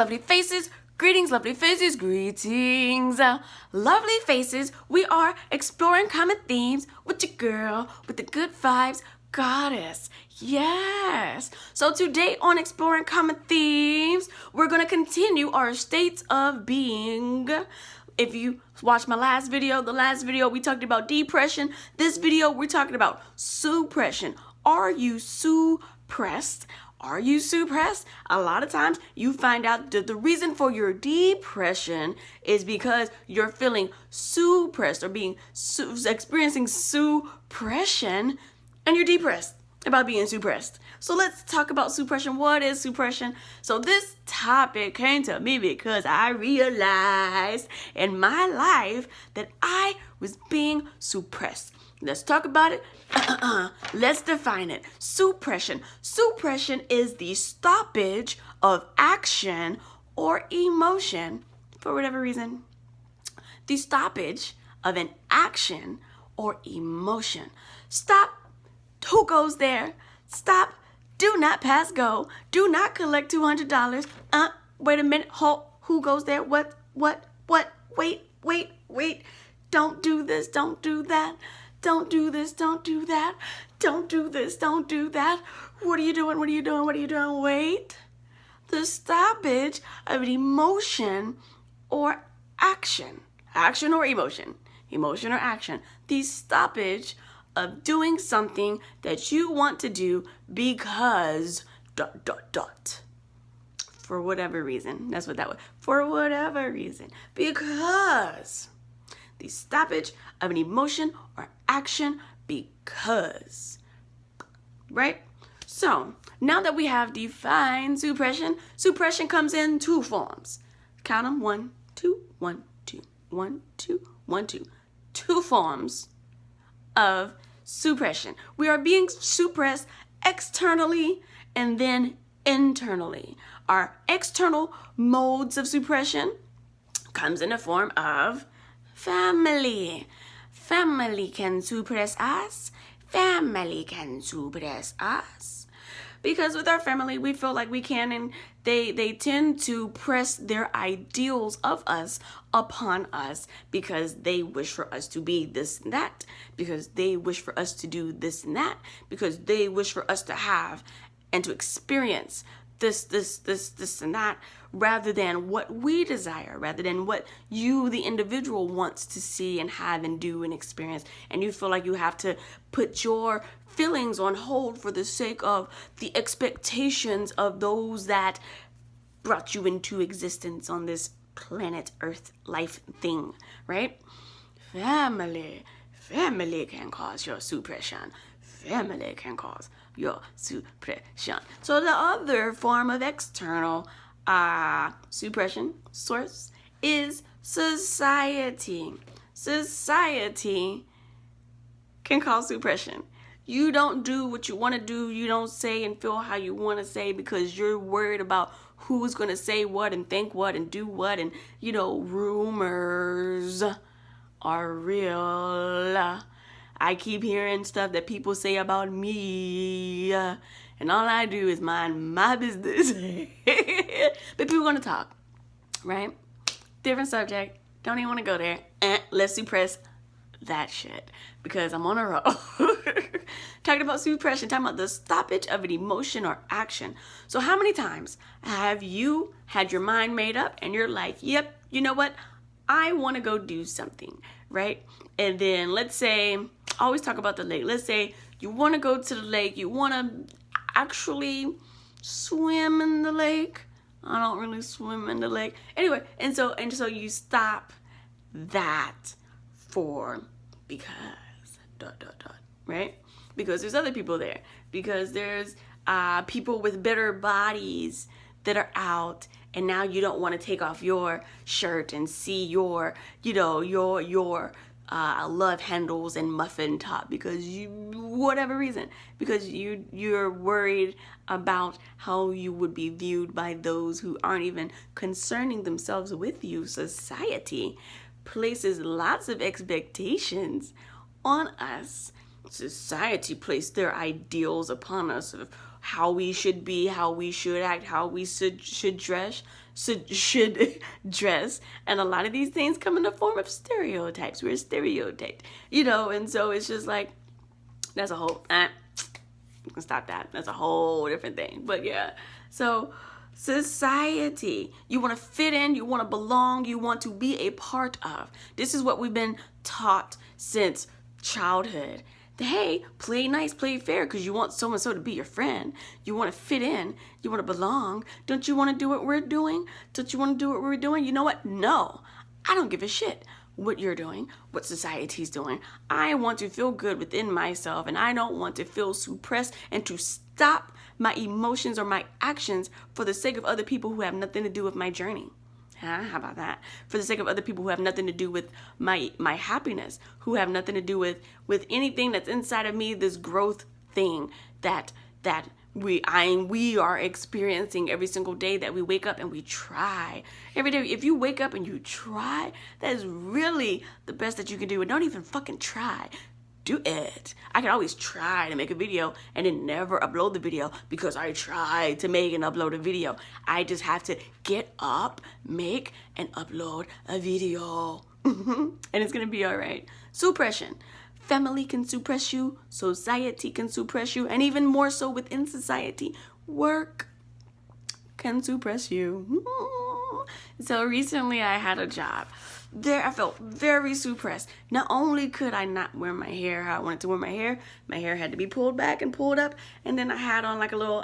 lovely faces. Greetings, lovely faces. Greetings, lovely faces. We are exploring common themes with your girl with the good vibes, Goddess. Yes. So today on Exploring Common Themes, we're going to continue our states of being. If you watched my last video, we talked about depression. This video, we're talking about suppression. Are you suppressed? Are you suppressed? A lot of times you find out that the reason for your depression is because you're feeling suppressed or experiencing suppression, and you're depressed about being suppressed. So let's talk about suppression. What is suppression? So this topic came to me because I realized in my life that I was being suppressed. Let's talk about it. Let's define it. Suppression. Suppression is the stoppage of action or emotion for whatever reason. The stoppage of an action or emotion. Stop. Who goes there? Stop. Do not pass go. Do not collect $200. Wait a minute. Who goes there? What? Wait. Don't do this. Don't do that. Don't do this, don't do that. Don't do this, don't do that. What are you doing? Wait. The stoppage of an emotion or action. Action or emotion. Emotion or action. The stoppage of doing something that you want to do because ... For whatever reason. That's what that was. For whatever reason. Because the stoppage of an emotion or action because, right? So now that we have defined suppression, suppression comes in two forms. Count them. 1, 2, 1, 2, 1, 2, 1, 2. Two forms of suppression. We are being suppressed externally and then internally. Our external modes of suppression comes in the form of family. Family can suppress us. Family can suppress us. Because with our family, we feel like we can, and they tend to press their ideals of us upon us because they wish for us to be this and that, because they wish for us to do this and that, because they wish for us to have and to experience this and that, rather than what we desire, rather than what you, the individual, wants to see and have and do and experience. And you feel like you have to put your feelings on hold for the sake of the expectations of those that brought you into existence on this planet Earth life thing, right? Family can cause your suppression. Family can cause your suppression. So the other form of external suppression source is society. Society can cause suppression. You don't do what you want to do. You don't say and feel how you want to say because you're worried about who's going to say what and think what and do what. And, rumors are real. I keep hearing stuff that people say about me, and all I do is mind my business. But people going to talk, right? Different subject. Don't even want to go there. Let's suppress that shit because I'm on a roll. Talking about suppression, talking about the stoppage of an emotion or action. So how many times have you had your mind made up and you're like, yep, you know what? I want to go do something, right? And then let's say, I always talk about the lake. Let's say you want to go to the lake. You want to actually swim in the lake. I don't really swim in the lake. Anyway, and so you stop that because ... right? Because there's other people there. Because there's people with better bodies that are out, and now you don't want to take off your shirt and see your love handles and muffin top because whatever reason, because you're worried about how you would be viewed by those who aren't even concerning themselves with you. Society places lots of expectations on us society placed their ideals upon us of how we should be, how we should act, how we should dress, should dress, and a lot of these things come in the form of stereotypes. We're stereotyped, and so it's just like that's a whole. Stop that. That's a whole different thing. But yeah, so society, you want to fit in, you want to belong, you want to be a part of. This is what we've been taught since childhood. Hey, play nice, play fair, because you want so-and-so to be your friend. You want to fit in. You want to belong. Don't you want to do what we're doing? Don't you want to do what we're doing? You know what? No, I don't give a shit what you're doing, what society's doing. I want to feel good within myself, and I don't want to feel suppressed and to stop my emotions or my actions for the sake of other people who have nothing to do with my journey. How about that? For the sake of other people who have nothing to do with my happiness, who have nothing to do with anything that's inside of me, this growth thing that we are experiencing every single day that we wake up and we try. Every day, if you wake up and you try, that is really the best that you can do. And don't even fucking try. Do it. I can always try to make a video and then never upload the video because I tried to make and upload a video. I just have to get up, make, and upload a video. And it's going to be all right. Suppression. Family can suppress you. Society can suppress you. And even more so within society, work can suppress you. So recently I had a job. There, I felt very suppressed. Not only could I not wear my hair how I wanted to wear my hair had to be pulled back and pulled up, and then I had on like a little,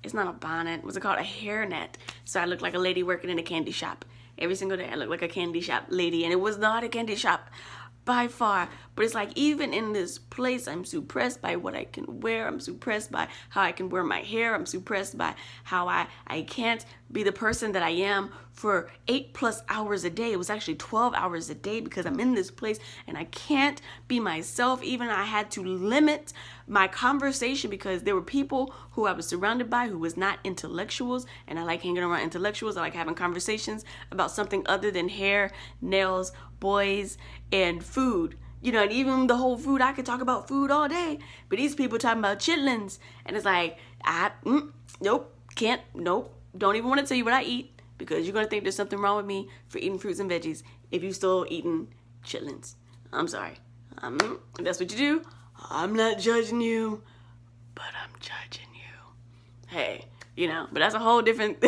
it's not a bonnet, what's it called, a hairnet. So I looked like a lady working in a candy shop. Every single day I looked like a candy shop lady, and it was not a candy shop by far. But it's like, even in this place, I'm suppressed by what I can wear. I'm suppressed by how I can wear my hair. I'm suppressed by how I can't be the person that I am for 8+ hours a day. It was actually 12 hours a day because I'm in this place and I can't be myself. Even I had to limit my conversation because there were people who I was surrounded by who was not intellectuals, and I like hanging around intellectuals. I like having conversations about something other than hair, nails, boys, and food. And even the whole food, I could talk about food all day, but these people talking about chitlins, and it's like, nope, can't, nope, don't even want to tell you what I eat, because you're going to think there's something wrong with me for eating fruits and veggies if you still eating chitlins. I'm sorry. If that's what you do, I'm not judging you, but I'm judging you. Hey, but that's a whole different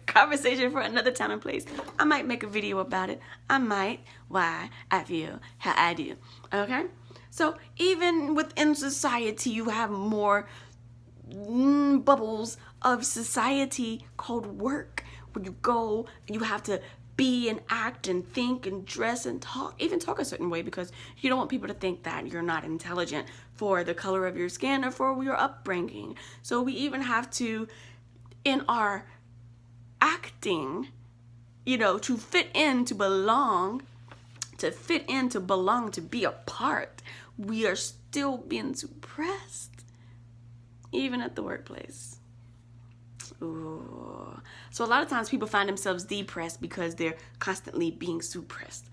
conversation for another time and place. I might make a video about it. I might. Why I feel how I do. Okay? So even within society, you have more bubbles of society called work. When you go, you have to be and act and think and dress and talk, even talk a certain way, because you don't want people to think that you're not intelligent for the color of your skin or for your upbringing. So we even have to, in our acting, to fit in, to belong, to be a part, we are still being suppressed, even at the workplace. Ooh. So a lot of times people find themselves depressed because they're constantly being suppressed.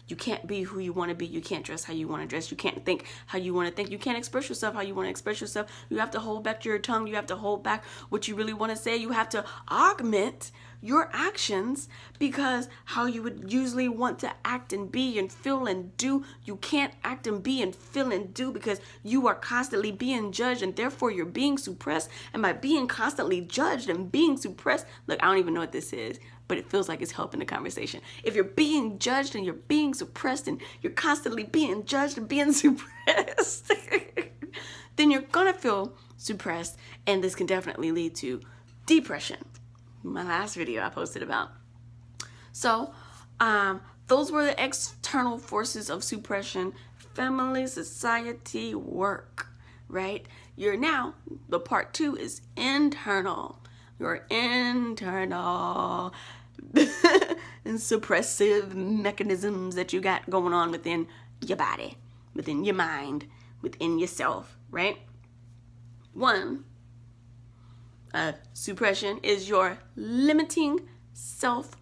You can't be who you want to be. You can't dress how you want to dress. You can't think how you want to think. You can't express yourself how you want to express yourself. You have to hold back your tongue. You have to hold back what you really want to say. You have to augment your actions because how you would usually want to act and be and feel and do, you can't act and be and feel and do because you are constantly being judged, and therefore you're being suppressed. And by being constantly judged and being suppressed, look, I don't even know what this is, but it feels like it's helping the conversation. If you're being judged and you're being suppressed and you're constantly being judged and being suppressed, then you're gonna feel suppressed, and this can definitely lead to depression. My last video I posted about. So those were the external forces of suppression: family, society, work, right? The part 2 is internal. Your internal and suppressive mechanisms that you got going on within your body, within your mind, within yourself, right? One, suppression is your limiting self-belief.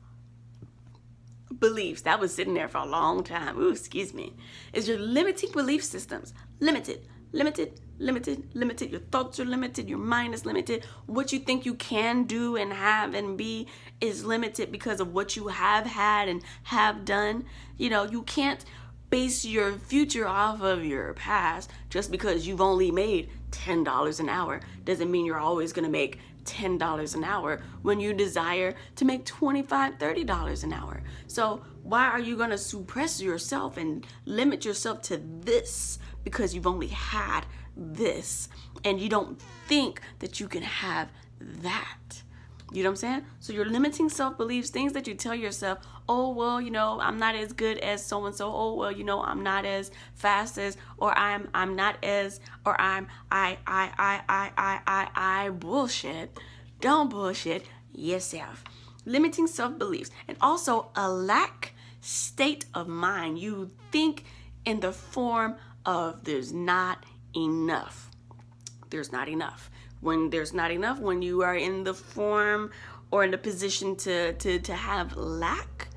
beliefs that was sitting there for a long time. Ooh, excuse me. Is your limiting belief systems. Limited, limited, limited, limited. Your thoughts are limited. Your mind is limited. What you think you can do and have and be is limited because of what you have had and have done. You know, you can't base your future off of your past. Just because you've only made $10 an hour doesn't mean you're always going to make $10 an hour when you desire to make $25, $30 an hour. So why are you going to suppress yourself and limit yourself to this because you've only had this and you don't think that you can have that? You know what I'm saying? So you're limiting self-beliefs, things that you tell yourself, oh, well, you know, I'm not as good as so-and-so. Oh, well, you know, I'm not as fast as, or I'm not as, or I bullshit. Don't bullshit yourself. Limiting self-beliefs. And also a lack state of mind. You think in the form of there's not enough. There's not enough. When there's not enough, when you are in the form or in the position to have lack,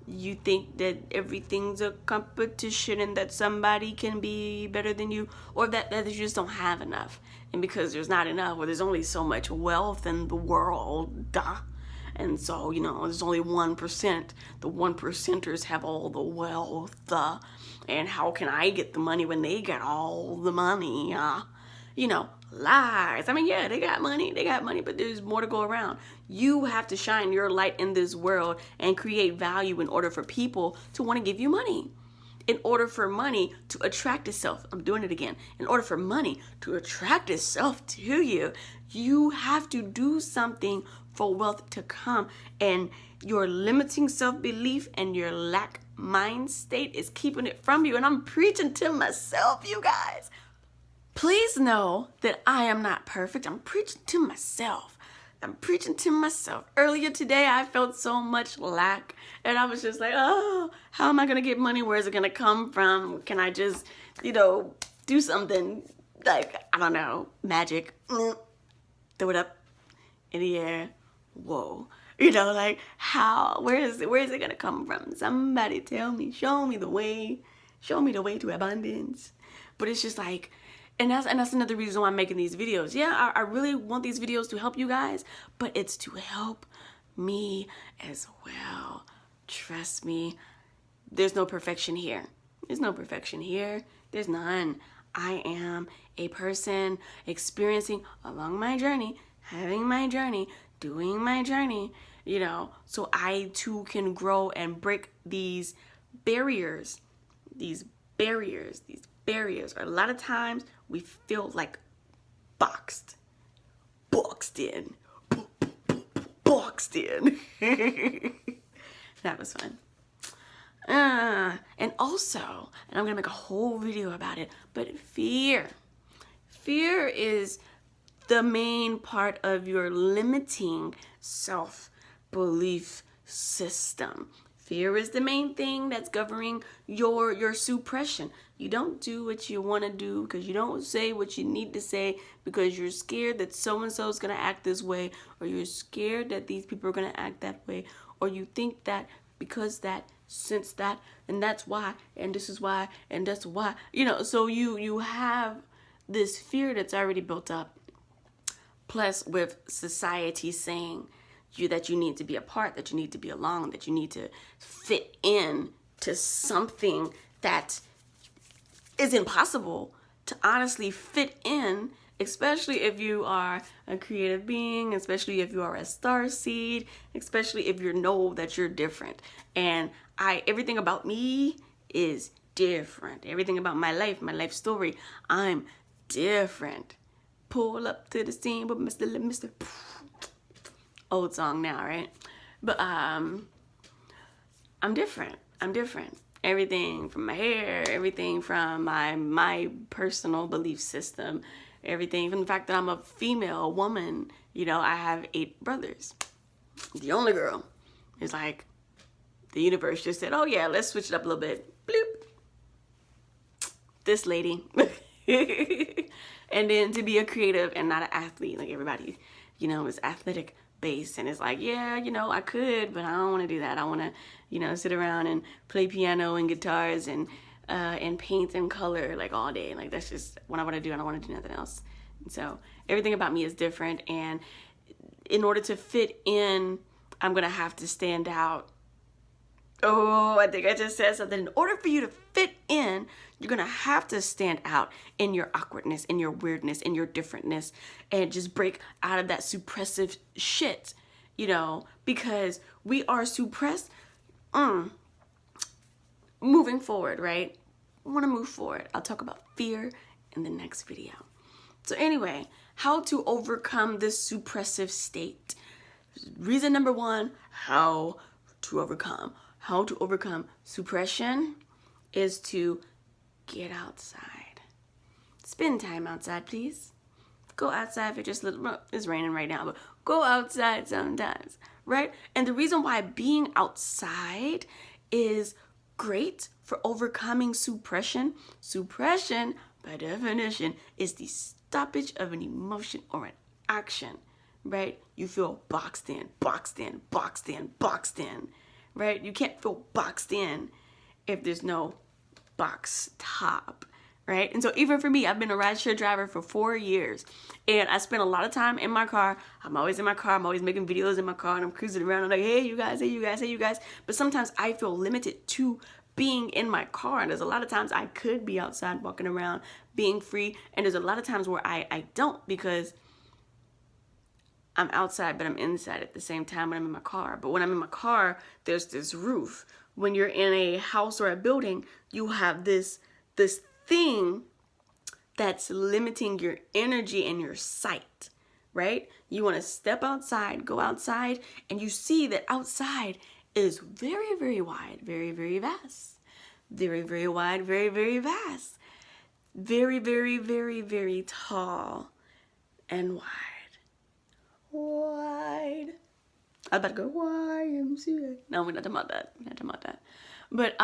you think that everything's a competition and that somebody can be better than you, or that you just don't have enough. And because there's not enough, or there's only so much wealth in the world, and so, you know, there's only 1%. The 1%ers have all the wealth, and how can I get the money when they get all the money? You know, lies. I mean, yeah, they got money, but there's more to go around. You have to shine your light in this world and create value in order for people to want to give you money. In order for money to attract itself, I'm doing it again. In order for money to attract itself to you, you have to do something for wealth to come. And your limiting self-belief and your lack mind state is keeping it from you. And I'm preaching to myself, you guys. Please know that I am not perfect. I'm preaching to myself. Earlier today, I felt so much lack. And I was just like, oh, how am I going to get money? Where is it going to come from? Can I just, you know, do something like, I don't know, magic? Throw it up in the air. Whoa. You know, like how, where is it going to come from? Somebody tell me, show me the way to abundance. But it's just like, and that's another reason why I'm making these videos. Yeah, I really want these videos to help you guys, but it's to help me as well. Trust me, there's no perfection here. There's none. I am a person experiencing along my journey, having my journey, doing my journey, you know, so I too can grow and break these barriers. A lot of times we feel like boxed in. That was fun. And also, and I'm gonna make a whole video about it, but fear is the main part of your limiting self-belief system. Fear is the main thing that's governing your suppression. You don't do what you want to do because you don't say what you need to say because you're scared that so-and-so is going to act this way, or you're scared that these people are going to act that way, or you think that because that, since that, and that's why, and this is why, and that's why. You know, so you have this fear that's already built up. Plus with society saying that you need to be a part, that you need to be along, that you need to fit in to something that is impossible to honestly fit in, especially if you are a creative being, especially if you are a star seed, especially if you know that you're different. And everything about me is different. Everything about my life story, I'm different. Pull up to the scene with Mr. Old song now, right? But I'm different. Everything from my hair, everything from my personal belief system, everything from the fact that I'm a female woman. You know, I have 8 brothers. The only girl is like, the universe just said, oh yeah, let's switch it up a little bit. Bloop. This lady. And then to be a creative and not an athlete, like everybody, you know, is athletic. bass. And it's like, yeah, you know, I could, but I don't want to do that. I want to, you know, sit around and play piano and guitars and paint and color like all day. Like that's just what I want to do. I don't want to do nothing else. And so everything about me is different. And in order to fit in, I'm going to have to stand out. Oh, I think I just said something. In order for you to fit in, you're going to have to stand out in your awkwardness, in your weirdness, in your differentness, and just break out of that suppressive shit, you know, because we are suppressed. Moving forward, right? I want to move forward. I'll talk about fear in the next video. So anyway, how to overcome this suppressive state. Reason number one, how to overcome suppression is to get outside. Spend time outside, please. Go outside if you're just it's raining right now, but go outside sometimes, right? And the reason why being outside is great for overcoming suppression. Suppression, by definition, is the stoppage of an emotion or an action, right? You feel boxed in, right? You can't feel boxed in if there's no box top, right? And so even for me, I've been a rideshare driver for 4 years, and I spend a lot of time in my car. I'm always in my car. I'm always making videos in my car, and I'm cruising around. I'm like, hey, you guys, hey, you guys, hey, you guys. But sometimes I feel limited to being in my car, and there's a lot of times I could be outside walking around being free, and there's a lot of times where I don't, because I'm outside but I'm inside at the same time when I'm in my car. But when I'm in my car, there's this roof. When you're in a house or a building, you have this thing that's limiting your energy and your sight, right? You want to step outside, go outside, and you see that outside is very, very wide, very, very vast. Very, very wide, very, very vast. Very, very, very, very tall and wide. Wide. I was about to go YMCA. No, we're not talking about that. But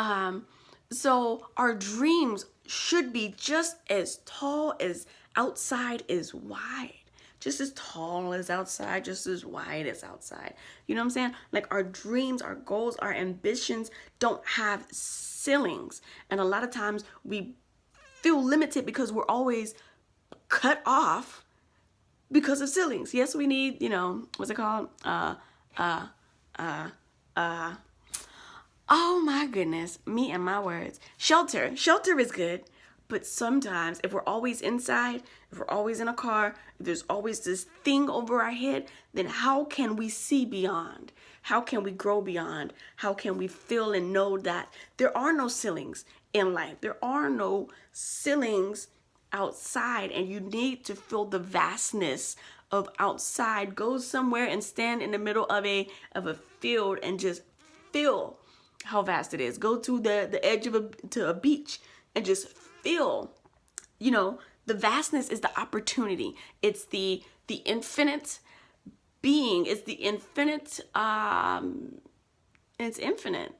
so our dreams should be just as tall as outside is wide. Just as tall as outside, just as wide as outside. You know what I'm saying? Like our dreams, our goals, our ambitions don't have ceilings. And a lot of times we feel limited because we're always cut off because of ceilings. Yes, we need, you know, what's it called? Oh my goodness, me and my words. Shelter. Shelter is good. But sometimes if we're always inside, if we're always in a car, if there's always this thing over our head, then how can we see beyond? How can we grow beyond? How can we feel and know that there are no ceilings in life? There are no ceilings outside, and you need to feel the vastness of outside. Go somewhere and stand in the middle of a field and just feel how vast it is. Go to the edge of a beach and just feel, you know, the vastness is the opportunity. It's the infinite being. It's the infinite, it's infinite.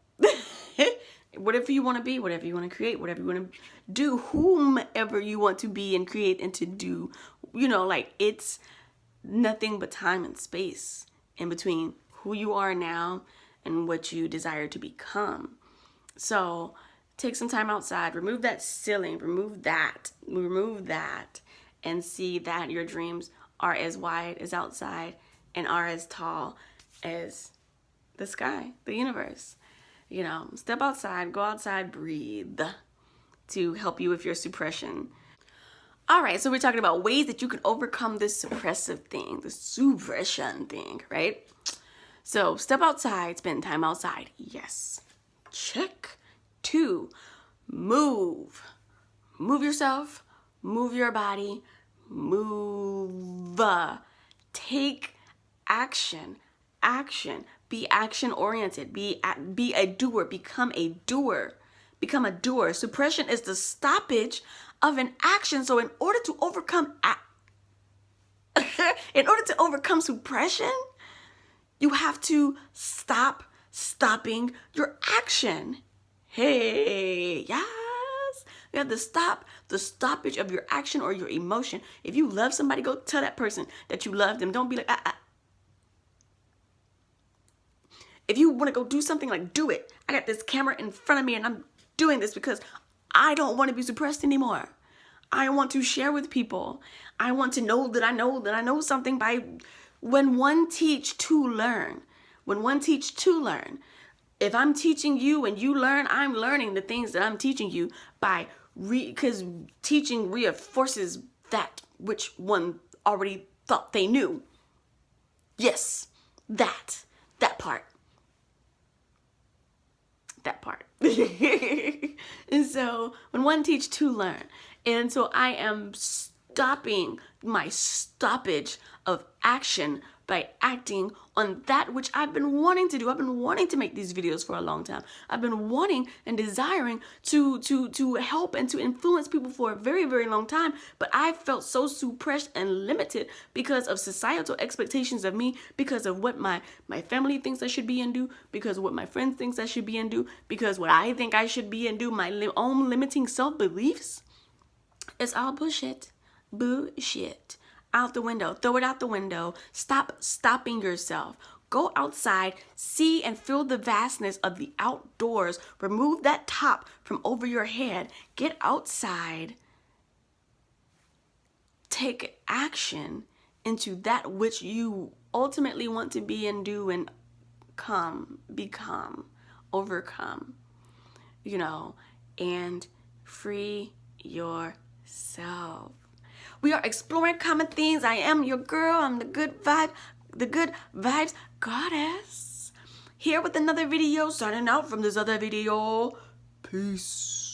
Whatever you want to be, whatever you want to create, whatever you want to do, whomever you want to be and create and to do, you know, like it's nothing but time and space in between who you are now and what you desire to become. So take some time outside, remove that ceiling, remove that, and see that your dreams are as wide as outside and are as tall as the sky, the universe. You know, step outside, go outside, breathe to help you with your suppression. All right, so we're talking about ways that you can overcome this suppressive thing, the suppression thing, right? So step outside, spend time outside. Yes. Check. 2, move. Move yourself, move your body, move. Take action. Action. Be action oriented. Be a doer. Become a doer. Become a doer. Suppression is the stoppage of an action. So in order to overcome suppression, you have to stop stopping your action. Hey, yes. You have to stop the stoppage of your action or your emotion. If you love somebody, go tell that person that you love them. Don't be like, If you want to go do something, like, do it. I got this camera in front of me and I'm doing this because I don't want to be suppressed anymore. I want to share with people. I want to know that I know something by when one teach to learn. When one teach to learn. If I'm teaching you and you learn, I'm learning the things that I'm teaching you by because teaching reinforces that which one already thought they knew. Yes, that part. That part. And so when one teach to learn, and so I am stopping my stoppage of action by acting on that which I've been wanting to do. I've been wanting to make these videos for a long time. I've been wanting and desiring to help and to influence people for a very, very long time. But I felt so suppressed and limited because of societal expectations of me, because of what my family thinks I should be and do, because of what my friends thinks I should be and do, because what I think I should be and do, my own limiting self-beliefs. It's all bullshit. Bullshit. Out the window. Throw it out the window. Stop stopping yourself. Go outside, see and feel the vastness of the outdoors. Remove that top from over your head. Get outside. Take action into that which you ultimately want to be and do and become, overcome, and free yourself. We are exploring common themes. I am your girl. I'm the good vibes goddess. Here with another video, starting out from this other video. Peace.